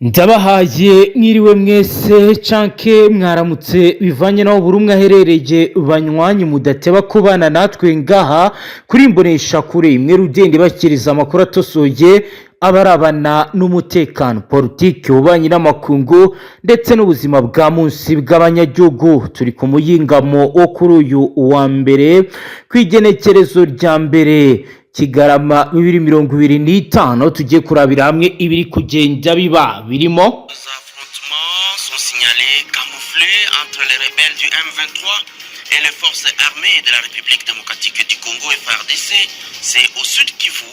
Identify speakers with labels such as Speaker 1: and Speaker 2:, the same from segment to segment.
Speaker 1: Ndabahaye mwiriwe mwese canke mwaramutse bivanye naho buri umwe aherereye banywanyi mudateba kubana natwe ngaha kuri imbonesha kure imwe rugende bakiriza amakuru atosoye abarabana n'umutekano politike ubanye n'amakungu ndetse n'ubuzima bwa munsi bw'abanyagihugu. Turi ku muyingamo wo kuri uyu wa mbere kwigenekerezo rya mbere Kigarama 2025 tugiye kurabira hamwe ibiri kugenda biba birimo.
Speaker 2: Les affrontements sont signalés camouflés entre les rebelles du M23 et les forces armées de la République démocratique du Congo FARDC. C'est au sud Kivu.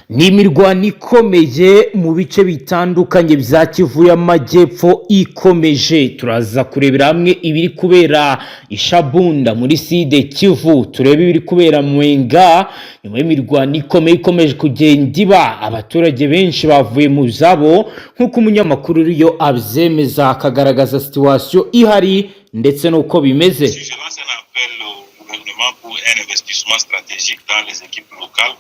Speaker 1: Ni imirwano ikomeye mu bice bitandukanye bya Kivu y'Amajyepfo ikomeje. Turaza kurebera hamwe ibiri kubera Ishabunda muri side Kivu, turebe ibiri kubera Mwenga nyuma y'imirwano ikomeye ikomeje kugenda iba. Abaturage benshi bavuye mu zabo nk'uko umunyamakuru uriyo abyemeza akagaragaza situation ihari ndetse n'uko bimeze.
Speaker 3: Je lance un appel au gouvernement pour un investissement stratégique dans les équipes locales.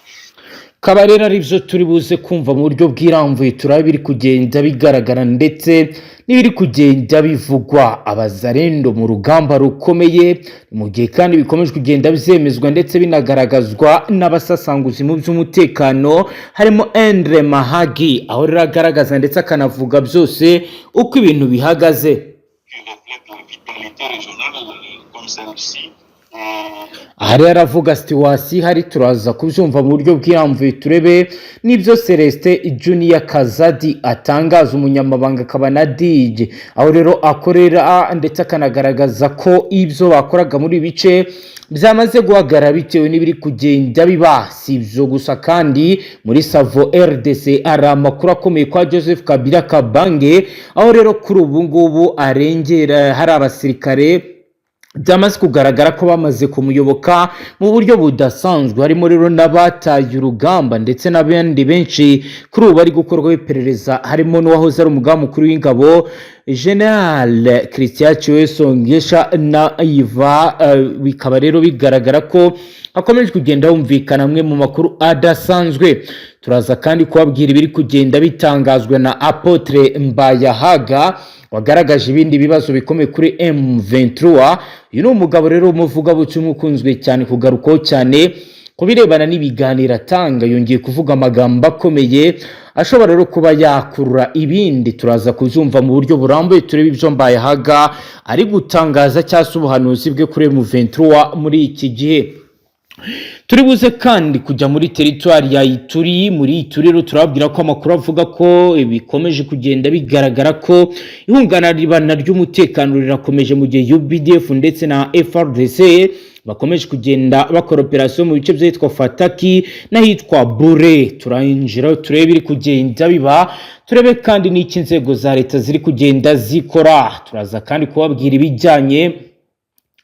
Speaker 1: Kabarera arivyo turi buze kumva mu buryo bw'iramvuye turabiri kugenda bigaragara ndetse n'ibiri kugenda bivugwa. Abazarendo mu rugamba rukomeye mu gihe kandi bikomeje kugenda bizemezwa ndetse binagaragazwa n'abasasanguzi mu by'umutekano harimo Endre Mahagi aho riragaragaza ndetse akanavuga byose uko ibintu bihagaze. Ahari aravuga situation hari turaza kubyumva mu buryo bw'iramvuye turebe n'ibyo Celestin Junior Kazadi atangaza umunyamabanga akaba na DJ aho rero akorera ndetse akanagaragaza ko ibyo bakoraga muri bice byamaze guhagarara bitewe n'ibiri kugenda biba. Si ibyo gusa kandi muri Savo RDC ari amakuru akomeye kwa Joseph Kabila Kabange aho rero kuri ubu ngubu arengera hari abasirikare byamaze kugaragara ko bamaze kumuyoboka mu buryo budasanzwe. Harimo rero n'abataye urugamba ndetse n'abandi benshi kuri ubu bari gukorwaho iperereza, harimo n'uwahoze ari umugaba mukuru w'ingabo General Christian Chiwesongesha na Iva. Bikaba rero bigaragara ko akomeje kugenda humvikana amwe mu makuru adasanzwe. Turaza kandi kubabwira ibiri kugenda bitangazwa na Apotre Mbayahaga wagaragaje ibindi bibazo bikomeye kuri M23. Uyu ni umugabo rero umuvuga butumwa ukunzwe cyane kugarukaho cyane kubirebana n'ibiganiro atanga. Yongeye kuvuga amagambo akomeye ashobora rero kuba yakurura ibindi. Turaza kuzumva mu buryo burambuye turebe ibyo Mbayahaga ari gutangaza cyangwa ubuhanuzi bwe kuri M23 muri iki gihe. Turi buze kandi kujya muri territoire ya Ituri. Muri Ituri rero turabwira ko amakuru avuga ko bikomeje kugenda bigaragara ko ihungana ribana ry'umutekano rirakomeje mu gihe UPDF ndetse na FARDC bakomeje kugenda bakora operation mu bice byitwa Fataki n'ahitwa Bure. Turanjira turebe biri kugenda biba, turebe kandi n'iki inzego za leta ziri kugenda zikora. Turaza kandi kubabwira ibijyanye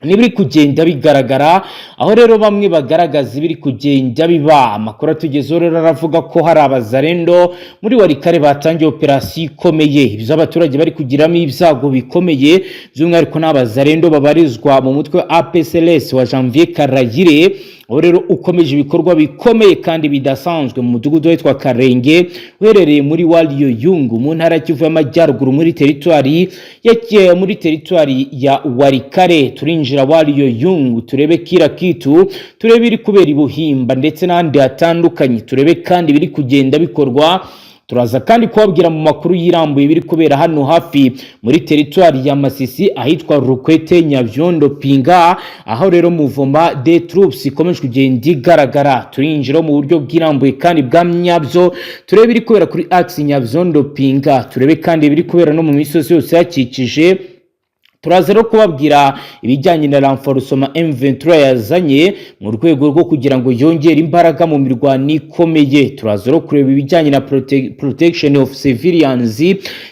Speaker 1: nibiri kugenda bigaragara aho rero bamwe bagaragaza ibiri kugenda biba. Amakuru atugezeho rero aravuga ko hari abazarendo muri Warikare batangiye operasiyo ikomeye, ibyo abaturage bari kugiramo ibyago bikomeye by'umwihariko n'abazarendo babarizwa mu mutwe APCLS wa Janvier Karagire aho rero ukomeje ibikorwa bikomeye kandi bidasanzwe mu mudugudu witwa Karenge uherereye muri Waliyo Yungu mu ntara Kivu y'Amajyaruguru muri territoire ya Warikare. Turinjira Waliyo Yungu turebe kira kitu, turebe iri kubera ibuhimba ndetse n'andi atandukanye, turebe kandi biri kugenda bikorwa. Turaza kandi kubabwira mu makuru yirambuye biri kubera hano hafi muri territoire ya Masisi ahitwa Rukwete Nyavyondo Pinga aho rero muvoma de troops ikomeje kugenda igaragara. Turinjira mu buryo bw'irambuye kandi bwa myabyo turebe biri kubera kuri axe Nyavyondo Pinga, turebe kandi biri kubera no mu misozi yose yakikije. Turaza rero kubabwira ibijyanye na renforcement M23 yazanye mu rwego rwo kugira ngo yongere imbaraga mu mirwano ikomeye. Turaza rero kureba ibijyanye na protection of civilians,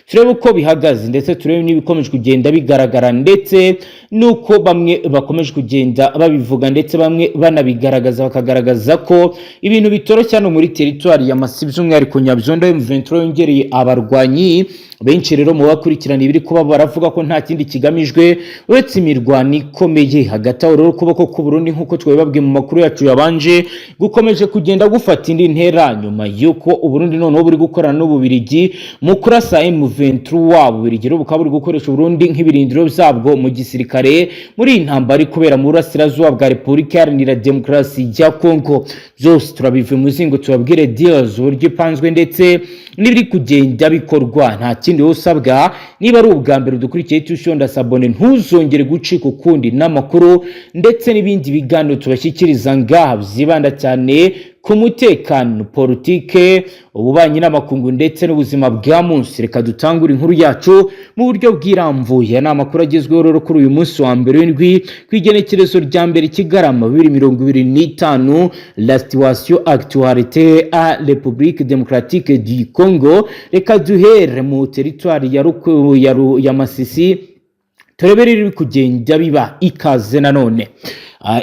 Speaker 1: turebe uko bihagaze ndetse turebe n'ibikomeje kugenda bigaragara ndetse nuko bamwe bakomeje kugenda babivuga ndetse bamwe banabigaragaza bakagaragaza ko ibintu bitoroshye no muri territoire ya Masisi by'umwihariko Nyabyondo M23 yongereye abarwanyi benshi. Rero mu bakurikirana ibiri kuba baravuga ko nta kindi kigamijwe uretse imirwano ikomeye hagati aho rero kuboko ku Burundi nkuko twebabwiye mu makuru yacu yabanje gukomeje kugenda gufata indi ntera nyuma yuko Uburundi noneho buri gukorana n'Ububirigi mu kurasa M23 M23 Bubiligi bukaba buri gukoresha Burundi nk'ibirindiro byabwo mu gisirikare muri intambara kubera mu burasirazuba bwa Repubulika Iharanira Demokarasi ya Kongo. Byose turabive muzingo tubabwire deals uburyo ipanzwe ndetse n'ibiri kugenda bikorwa. Nta kindi usabwa niba ari ubwa mbere dukurikiye tushonda sabone ntuzongere gucika ukundi n'amakuru ndetse n'ibindi biganiro tubashyikiriza ngaha byibanda cyane ku mutekano, politike, ububanyi n'amakungu ndetse n'ubuzima bwa munsi. Reka dutangure inkuru yacu mu buryo bwiramvuye. N'amakuru agezweho rero kuri uyu munsi wa mbere w'indwi kwigenekerezo rya mbere Kigarama 2025, la situation actualité à République démocratique du Congo. Reka duhere mu territoire ya Masisi turebere iri kugenda biba ikaze nanone.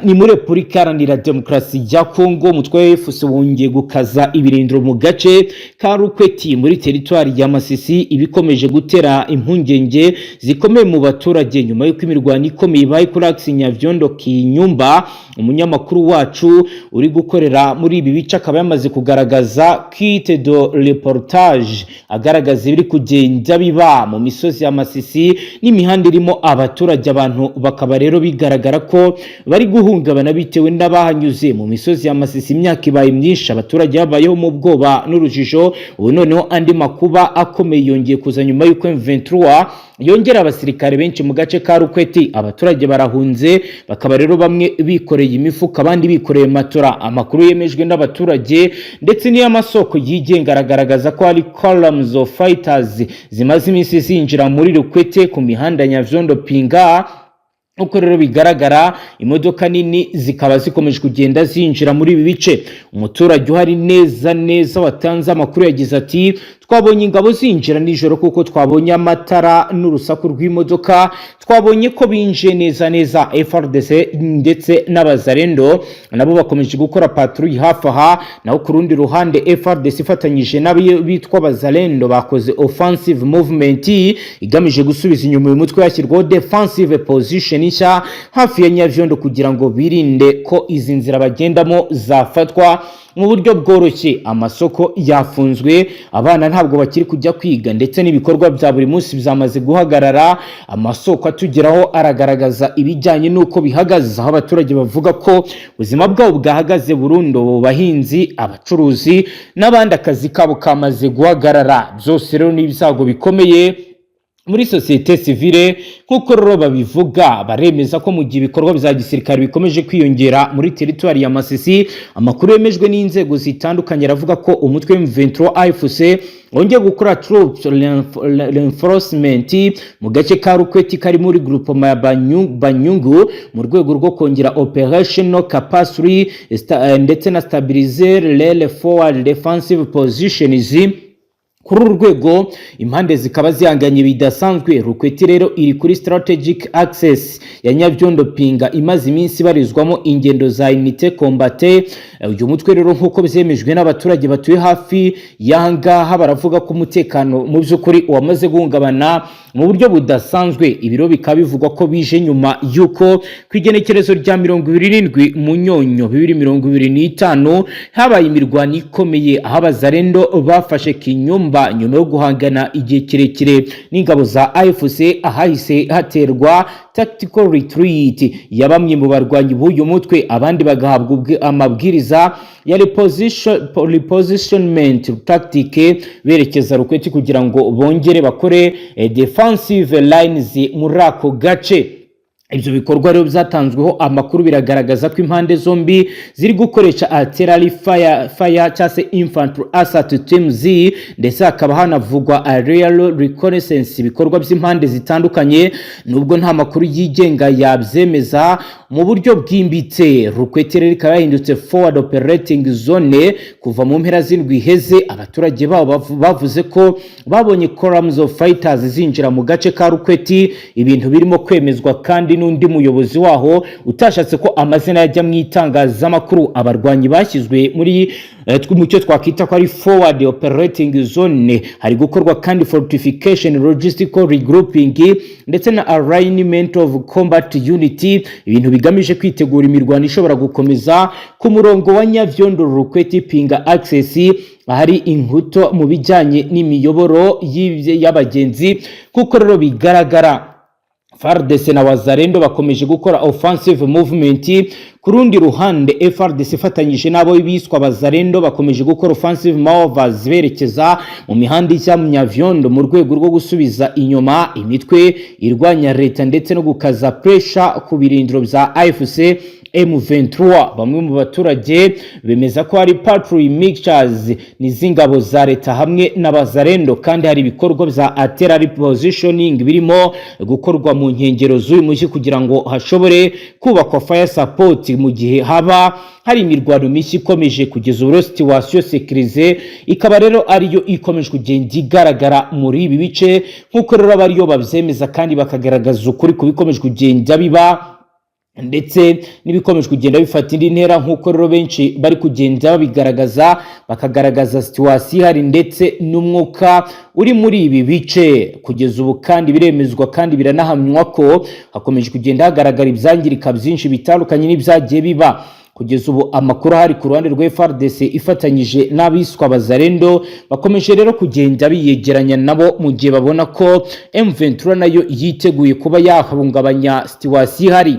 Speaker 1: Ni muri Repubulika Iharanira Demokarasi ya Kongo umutwe FDC wongeye gukaza ibirindiro mu gace ka Rukweti muri territoire ya Masisi, ibikomeje gutera impungenge zikomeye mu baturage nyuma y'uko imirwano ikomeye ibaye kuri Axe Nyavyondo Kinyumba. Umunyamakuru wacu uri gukorera muri ibi bice akaba yamaze kugaragaza kite de reportage agaragaza ibiri kugenda biba mu misozi ya Masisi n'imihanda irimo abaturage. Abantu bakaba rero bigaragara ko bari guhungabana bitewe n'abahanyuze mu misozi ya Masisi. Imyaka ibaye myinshi, abaturage babayeho mu bwoba n'urujijo. Ubu noneho andi makuba akomeye yongeye kuza nyuma y'uko M23 yongera abasirikare benshi mu gace ka Rukweti. Abaturage barahunze, bakaba rero bamwe bikoreye imifuka abandi bikoreye matora. Amakuru yemejwe n'abaturage ndetse n'amasoko yigenga aragaragaza ko hari columns of fighters zimaze iminsi zinjira muri Rukweti ku mihanda Nyavyondo Pinga. Uko rero bigaragara imodoka nini zikaba zikomeje kugenda zinjira muri ibi bice. Umuturage uhari neza watanze amakuru yagize ati twabonye ingabo zinjira nijoro kuko twabonye amatara n'urusaku rw'imodoka, twabonye ko binje neza FRDC ndetse n'abazarendo nabo bakomeje gukora patrouille hafi aha. Naho ku rundi ruhande FRDC ifatanyije n'abitwa abazarendo bakoze offensive movement igamije gusubiza inyuma uyu mutwe yashyirwaho defensive position nshya hafi ya Nyavyondo kugira ngo birinde ko izi nzira bagendamo zafatwa mu buryo bworoshye. Amasoko yafunzwe, abana ntabwo bakiri kujya kwiga ndetse n'ibikorwa bya buri munsi byamaze guhagarara. Amasoko atugeraho aragaragaza ibijyanye n'uko bihagaze, aho abaturage bavuga ko ubuzima bwabo bwahagaze burundu, bahinzi, abacuruzi n'abandi akazi kabo kamaze guhagarara. Byose rero ni ibisago bikomeye muri societe civile nkuko rero babivuga. Baremeza ko mu gihe ibikorwa bya gisirikare bikomeje kwiyongera muri territoire ya Masisi, amakuru yemejwe n'inzego zitandukanye aravuga ko umutwe M23 AFC wongeye gukora troops reinforcement mu gace ka Rukweti kari muri groupement ya Banyungu mu rwego rwo kongera operational capacity ndetse na stabiliser les forward defensive positions. Kuri urwego impande zikaba zihanganye bidasanzwe. Rukweti rero iri kuri strategic access ya Nyavyondo Pinga imaze iminsi barizwamo ingendo za unité combattée. Uyu mutwe rero nkuko byemejwe n'abaturage batuye hafi yangaha baravuga ko umutekano mu by'ukuri wamaze guhungabana mu buryo budasanzwe. Ibiro bikaba bivugwa ko bije nyuma yuko kwigenekerezo rya 27 Munyonyo 2025 habaye imirwano ikomeye aho abazarendo bafashe Kinyumba nyuma yo guhangana igihe kirekire n'ingabo za AFC. Ahahise haterwa tactical retreat ya bamwe mu barwanyi b'uyu mutwe, abandi bagahabwa amabwiriza ya repositionment tactique berekeza Rukweti kugira ngo bongere bakore defensive lines muri ako gace. Ibyo bikorwa rero byatanzweho amakuru biragaragaza ko impande zombi ziri gukoresha artillery fire cyase infantry assault teams ndetse hakaba hanavugwa aerial reconnaissance. Ibikorwa by'impande zitandukanye nubwo nta makuru yigenga yabyemeza mu buryo bwimbitse. Rukweti rero ikaba yahindutse forward operating zone kuva mu mpera z'indwi heze. Abaturage babo bavuze ko babonye columns of fighters zinjira mu gace ka Rukweti, ibintu birimo kwemezwa kandi n'undi muyobozi waho utashatse ko amazina yajya mu itangazamakuru. Abarwanyi bashyizwe muri mu cyo twakwita ko ari forward operating zone. Hari gukorwa kandi fortification, logistical regrouping ndetse na alignment of combat unity, ibintu bigamije kwitegura imirwano ishobora gukomeza ku murongo wa Nyavyondo Rukweti Pinga access ahari inkuto mu bijyanye n'imiyoboro y'abagenzi. Kuko rero bigaragara FARDC na Wazalendo bakomeje gukora offensive movement. Ku rundi ruhande FARDC ifatanyije n'abo biswa Wazalendo bakomeje gukora offensive maneuvers berekeza mu mihanda ijya mu Nyavyondo mu rwego rwo gusubiza inyuma imitwe irwanya leta ndetse no gukaza pressure ku birindiro bya AFC M23. Bamwe mu baturage bemeza ko hari patrol mixtures n'izingabo za leta hamwe n'Abazalendo, kandi hari ibikorwa bya artillery positioning birimo gukorwa mu nkengero z'uyu mujyi kugira ngo hashobore kubakwa fire support mu gihe haba hari imirwano mishya ikomeje kugeza ubu. Situation sécurisée ikaba rero ariyo ikomeje kugenda igaragara muri ibi bice, nk'uko rero abariyo babyemeza kandi bakagaragaza ukuri kubikomeje kugenda biba ndetse n'ibikomeje kugenda bifata indi ntera, nk'uko rero benshi bari kugenda babigaragaza, bakagaragaza situation hari ndetse n'umwuka uri muri ibi bice kugeza ubu. Kandi biremezwa kandi biranahamywa ko hakomeje kugenda hagaragara ibyangirika byinshi bitandukanye n'ibyagiye biba kugeza ubu. Amakuru hari ku ruhande rwa FARDC ifatanyije n'abiswa Wazalendo bakomeje rero kugenda biyegeranya nabo mu gihe babona ko M23 nayo yiteguye kuba yahungabanya situation hari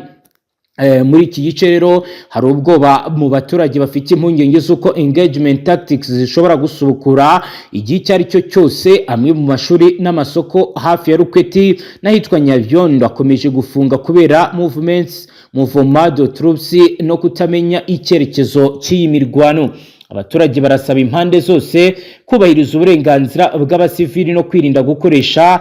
Speaker 1: muri iki gice. Rero hari ubwoba mu baturage bafite impungenge z'uko engagement tactics zishobora gusubukura igihe icyo ari cyo cyose. Amwe mu mashuri n'amasoko hafi ya Rukweti n'ahitwa Nyavyondo akomeje gufunga kubera mouvement de troops no kutamenya icyerekezo cy'iyi mirwano. Abaturage barasaba impande zose kubahiriza uburenganzira bw'abasivili no kwirinda gukoresha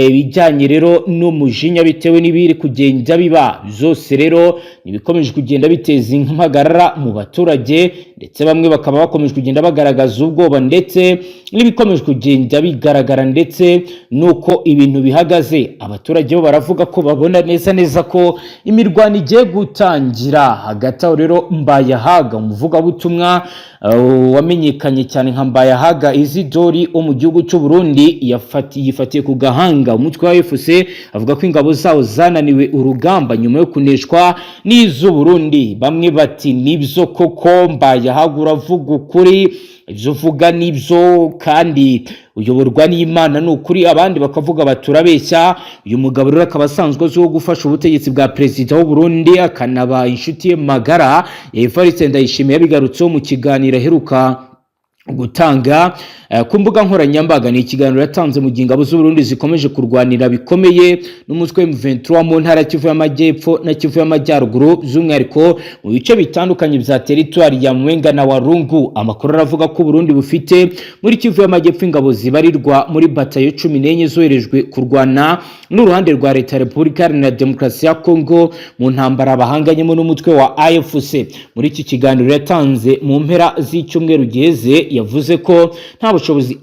Speaker 1: ibijyanye rero n'umujinya bitewe n'ibiri kugenda biba. Zose rero nibikomeje kugenda biteza impagarara mu baturage, ndetse bamwe bakaba bakomeje kugenda bagaragaza ubwoba ndetse n'ibikomeje kugenda bigaragara ndetse nuko ibintu bihagaze. Abaturage bo baravuga ko babona neza ko imirwano igiye gutangira. Hagati aho rero Mbayahaga, umuvugabutumwa wamenyekanye cyane nka Mbayahaga Izidori wo mu gihugu cy'u Burundi, yifatiye ku gahanga umutwe wa AFC, avuga ko ingabo zawo zananiwe urugamba nyuma yo kuneshwa n'iz'u Burundi. Bamwe bati nibyo koko Mbayahaga uravuga ukuri, ibyo uvuga nibyo kandi uyoborwa n'Imana n'ukuri. Abandi bakavuga baturabeshya. Uyu mugabo rero akaba asanzwe azwiho gufasha ubutegetsi bwa perezida w'u Burundi, akanaba inshuti ye magara ya Evariste Ndayishimiye. Yabigarutseho mu kiganiro aheruka gutanga ku mbuga nkoranyambaga. Ni ikiganiro yatanze mu gihe ingabo z'u Burundi zikomeje kurwanira bikomeye n'umutwe wa M23 mu ntara Kivu y'Amajyepfo na Kivu y'Amajyaruguru, by'umwihariko mu bice bitandukanye bya territoire ya Mwenga na Warungu. Amakuru aravuga ko Burundi bufite muri Kivu y'Amajyepfo ingabo zibarirwa muri batayo 14 zoherejwe kurwana n'uruhande rwa leta ya Repubulika Iharanira Demokarasi ya Kongo mu ntambara bahanganyemo n'umutwe wa AFC. Muri iki kiganiro yatanze mu mpera z'icyumweru giheze, yavuze ko nta bushobozi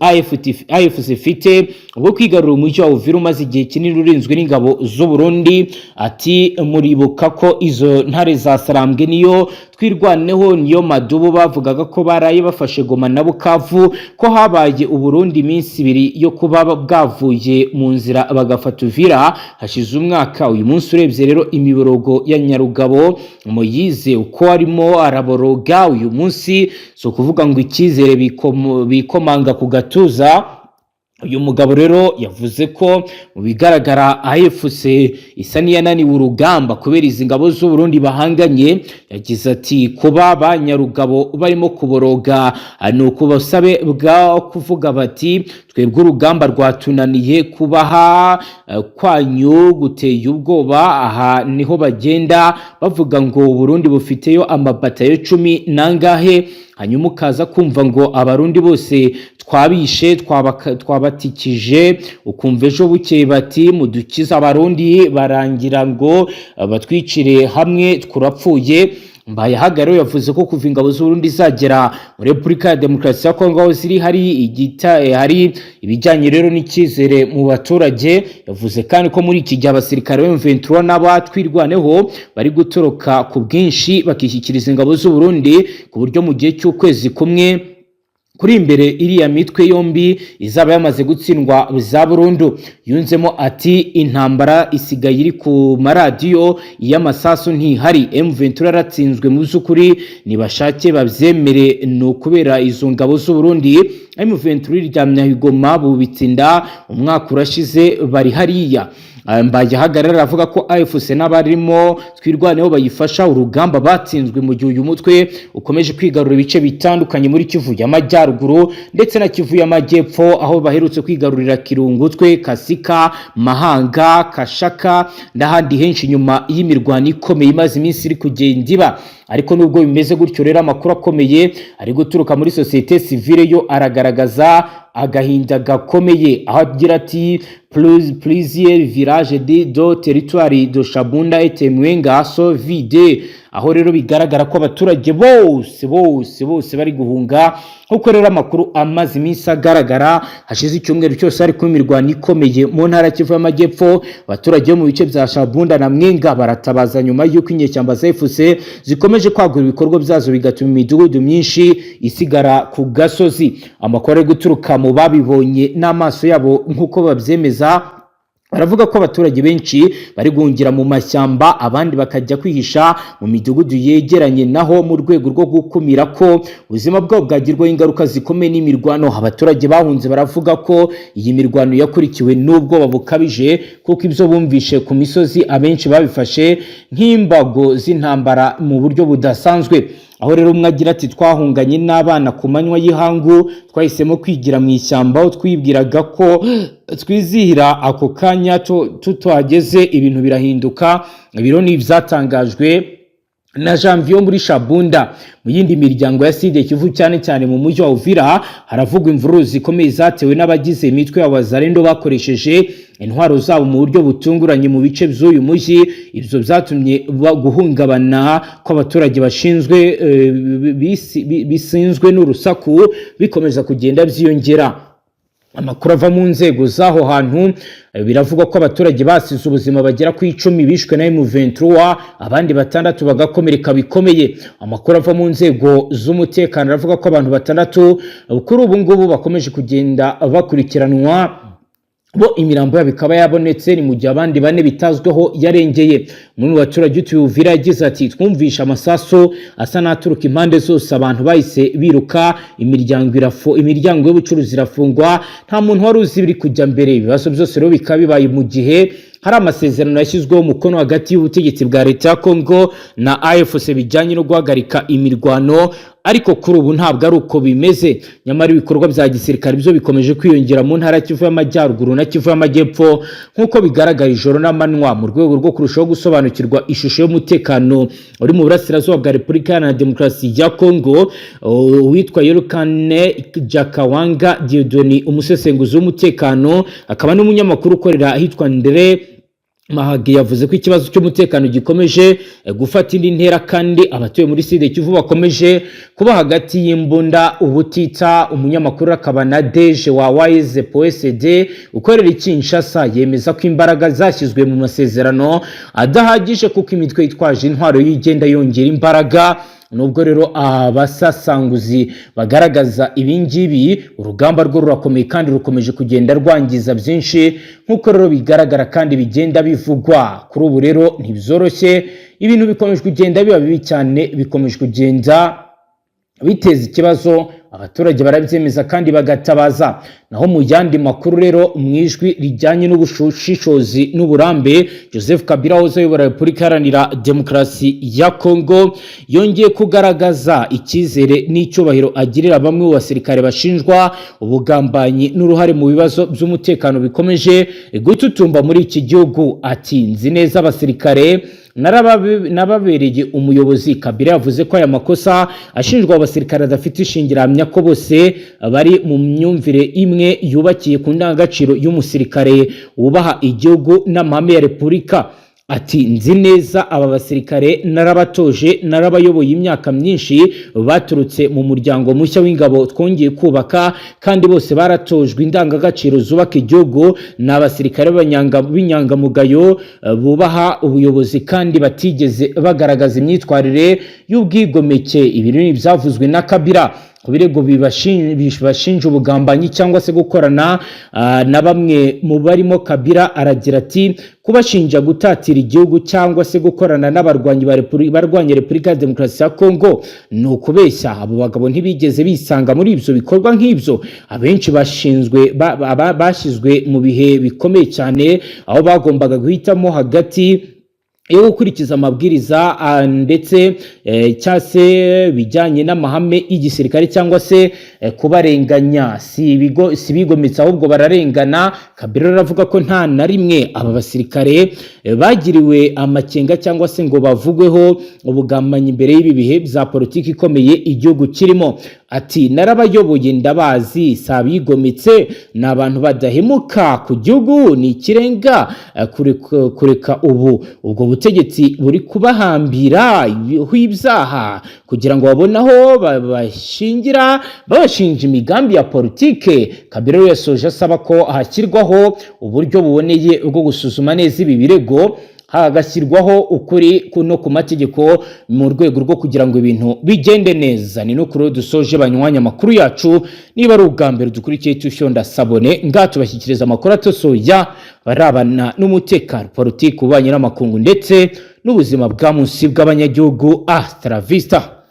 Speaker 1: AFC ifite bwo kwigarura umujyi wa Uvira umaze igihe kinini urinzwe n'ingabo z'u Burundi. Ati muribuka ko izo ntare za Sarambwe niyo twirwaneho, niyo Madubu bavugaga ko baraye bafashe Goma na Bukavu, ko habaye u Burundi iminsi ibiri yo kuba bwavuye mu nzira bagafata Uvira hashize umwaka. Uyu munsi urebye rero imiborogo ya Nyarugabo Moyize uko arimo araboroga uyu munsi, so kuvuga ngo icyizere bikomanga ku gatuza. Uyu mugabo rero yavuze ko mu bigaragara AFC isa niyananiwe urugamba kubera izi ngabo z'u Burundi bahanganye. Yagize ati kuba Banyarugabo barimo kuboroga nuko basabe bwa kuvuga bati twebwe urugamba rwatunaniye, kubaha kwanyu guteye ubwoba. Aha niho bagenda bavuga ngo Burundi bufiteyo amabatayo 10 nangahe, hanyuma ukaza kumva ngo abarundi bose twabishe twabatikije, ukumva ejo bukeye bati mudukiza abarundi barangira ngo batwicire hamwe turapfuye. Mbaye hagaro yavuze ko kuva ingabo z'u Burundi zagera muri Repubulika ya Demokarasi ya Kongo aho ziri hari ibijyanye rero n'ikizere mu baturage. Yavuze kandi ko muri iki gihe abasirikare b'M23 n'abatwirwaneho bari gutoroka ku bwinshi bakishyikiriza ingabo z'u Burundi ku buryo mu gihe cy'ukwezi kumwe kuri imbere iriya mitwe yombi izaba yamaze gutsindwa za burundu. Yunzemo ati intambara isigaye iri ku maradiyo y'amasasu ntihari, M23 yaratsinzwe mu by'ukuri nibashake bavyemere no kubera izo ngabo z'u Burundi. M23 iryamya Igoma bubitsinda umwaka urashize bari hariya. Mbaye hagarara avuga ko AFC n'abarimo twirwaneho bayifasha urugamba batsinzwe mu gihe uyu mutwe ukomeje kwigarura ibice bitandukanye muri Kivu y'Amajyaruguru ndetse na Kivu y'Amajyepfo aho baherutse kwigarurira Kirungutwe, Kasika, Mahanga, Kashaka n'ahandi henshi nyuma y'imirwano ikomeye imaze iminsi iri kugenda iba. Ariko nubwo bimeze gutyo rero amakuru akomeye ari guturuka muri société civile yo aragaragaza agahinda gakomeye aho agira ati plusieurs villages de territoire de Shabunda et Mwenga sont vides, aho rero bigaragara ko abaturage bose bari guhunga. Nkuko rero amakuru amaze iminsi agaragara hashize icyumweru cyose ari ku mirwano ikomeye mu ntara Kivu y'Amajyepfo. Abaturage bo mu bice bya Shabunda na Mwenga baratabaza nyuma y'uko inyeshyamba za AFC zikomeje kwagura ibikorwa byazo bigatuma imidugudu myinshi isigara ku gasozi. Amakuru ari guturuka mu babibonye n'amaso yabo nkuko babyemeza baravuga ko abaturage benshi bari guhungira mu mashyamba, abandi bakajya kwihisha mu midugudu yegeranye naho mu rwego rwo gukumira ko ubuzima bwabo bwagirwaho ingaruka zikomeye n'imirwano. Abaturage bahunze baravuga ko iyi mirwano yakurikiwe n'ubwoba bukabije kuko ibyo bumvishe ku misozi abenshi babifashe nk'imbago z'intambara mu buryo budasanzwe. Aho rero umwe agira ati twahunganye n'abana ku manywa y'ihangu, twahisemo kwigira mu ishyamba aho twibwiraga ko twizihira ako kanya tutageze ibintu birahinduka. Ibiro ni ibyatangajwe na Janvier muri Shabunda. Mu yindi miryango ya Sud Kivu cyane mu mujyi wa Uvira haravugwa imvururu zikomeye zatewe n'abagize imitwe y'abazarendo bakoresheje intwaro zabo mu buryo butunguranye mu bice by'uyu mujyi. Ibyo byatumye guhungabana kw'abaturage bisinzwe n'urusaku bikomeza kugenda byiyongera. Amakuru ava mu nzego z'aho hantu biravuga ko abaturage basize ubuzima bagera ku 10 bishwe na M23, abandi 6 bagakomereka bikomeye. Amakuru ava mu nzego z'umutekano aravuga ko abantu 6 kuri ubu ngubu bakomeje kugenda bakurikiranwa bo imirambo yabo ikaba yabonetse, ni mu gihe abandi 4 bitazweho yarengeye. Mu baturage utuye Uvira yagize ati twumvisha amasaso asa naturuka impande zose, abantu bahise biruka, imiryango y'ubucuruzi irafungwa, nta muntu wari uzi biri kujya mbere. Ibibazo byose rero bikaba bibaye mu gihe hari amasezerano yashyizweho umukono hagati y'ubutegetsi bwa leta ya Kongo na AFC bijyanye no guhagarika imirwano, ariko kuri ubu ntabwo ari uko bimeze. Nyamara ibikorwa bya gisirikare byo bikomeje kwiyongera mu ntara Kivu y'Amajyaruguru na Kivu y'Amajyepfo nkuko bigaragara ijoro n'amanywa mu rwego rwo kurushaho gusobanukirwa ishusho y'umutekano uri mu burasirazuba bwa Repubulika ya Demokarasi ya Kongo. Witwa Yorukane Jakawanga Diodoni, umusesenguzi w'umutekano akaba n'umunyamakuru ukorera ahitwa Mbere Mahage, yavuze ko ikibazo cy'umutekano gikomeje gufata indi ntera kandi abatuye muri Sud Kivu bakomeje kuba hagati y'imbunda ubutita. Umunyamakuru akaba na Deje wa Wise PSD ukorera Kinshasa yemeza ko imbaraga zashyizwe mu masezerano adahagije kuko imitwe yitwaje intwaro yigenda yongera imbaraga. Nubwo rero abasasanguzi bagaragaza ibingibi, urugamba rwo rurakomeye kandi rukomeje kugenda rwangiza byinshi nkuko rero bigaragara kandi bigenda bivugwa. Kuri ubu rero ntibizoroshye, ibintu bikomeje kugenda biba bibi cyane, bikomeje kugenda biteza ikibazo, abaturage barabyemeza kandi bagatabaza. Naho mu yandi makuru rero mwijwi rijyanye n'ubushishozi n'uburambe, Joseph Kabila uzayobora Repubulika Iharanira Demokarasi ya Kongo yongeye kugaragaza icyizere n'icyubahiro agirira bamwe mu basirikare bashinjwa ubugambanyi n'uruhare mu bibazo by'umutekano bikomeje gututumba muri iki gihugu. Ati nzi neza abasirikare nababereye umuyobozi. Kabila yavuze ko aya makosa ashinjwa abasirikare adafite ishingiro, ahamya ko bose bari mu myumvire imwe yubakiye ku ndangagaciro y'umusirikare wubaha igihugu n'amahame ya Repubulika. ati nzi neza aba basirikare narabatoje narabayoboye imyaka myinshi baturutse mu muryango mushya w'ingabo twongeye kubaka kandi bose baratojwe indangagaciro zubaka igihugu n'abasirikare b'inyangamugayo bubaha ubuyobozi kandi batigeze bagaragaza imyitwarire y'ubwigomeke. Ibintu byavuzwe na Kabila ku birego bibashinja ubugambanyi cyangwa se gukorana na bamwe mu barimo. Kabila aragira ati kubashinja gutatira igihugu cyangwa se gukorana n'abarwanyi barwanya Repubulika ya Demokarasi ya Kongo ni ukubeshya. Abo bagabo ntibigeze bisanga muri ibyo bikorwa nk'ibyo. Abenshi bashyizwe mu bihe bikomeye cyane aho bagombaga guhitamo hagati yo gukurikiza amabwiriza ndetse cyangwa se bijyanye n'amahame y'igisirikare cyangwa se kubarenganya. Si bigometse ahubwo bararengana. Kabila aravuga ko nta na rimwe aba basirikare bagiriwe amakenga cyangwa se ngo bavugweho ubugambanyi imbere y'ibi bihe bya politiki ikomeye igihugu kirimo. Ati narabayoboye ndabazi, si abigometse, ni abantu badahemuka ku gihugu, ni ikirenga kureka ubwo butegetsi buri kubahambira ibyaha kugira ngo babone aho babashinja imigambi ya politike. Kabila yasoje asaba ko hashyirwaho uburyo buboneye bwo gusuzuma neza ibi birego, hagashyirwaho ukuri no ku mategeko mu rwego rwo kugira ngo ibintu bigende neza. Ni no kuri dusoje banywanya amakuru yacu. Niba ari ubwa mbere dukurikiye tushonda sabone ngaha tubashyikiriza amakuru atosoya barabana n'umutekano, politiki, ubanye n'amakungu ndetse n'ubuzima bwa munsi bw'abanyagihugu. Hasta la vista.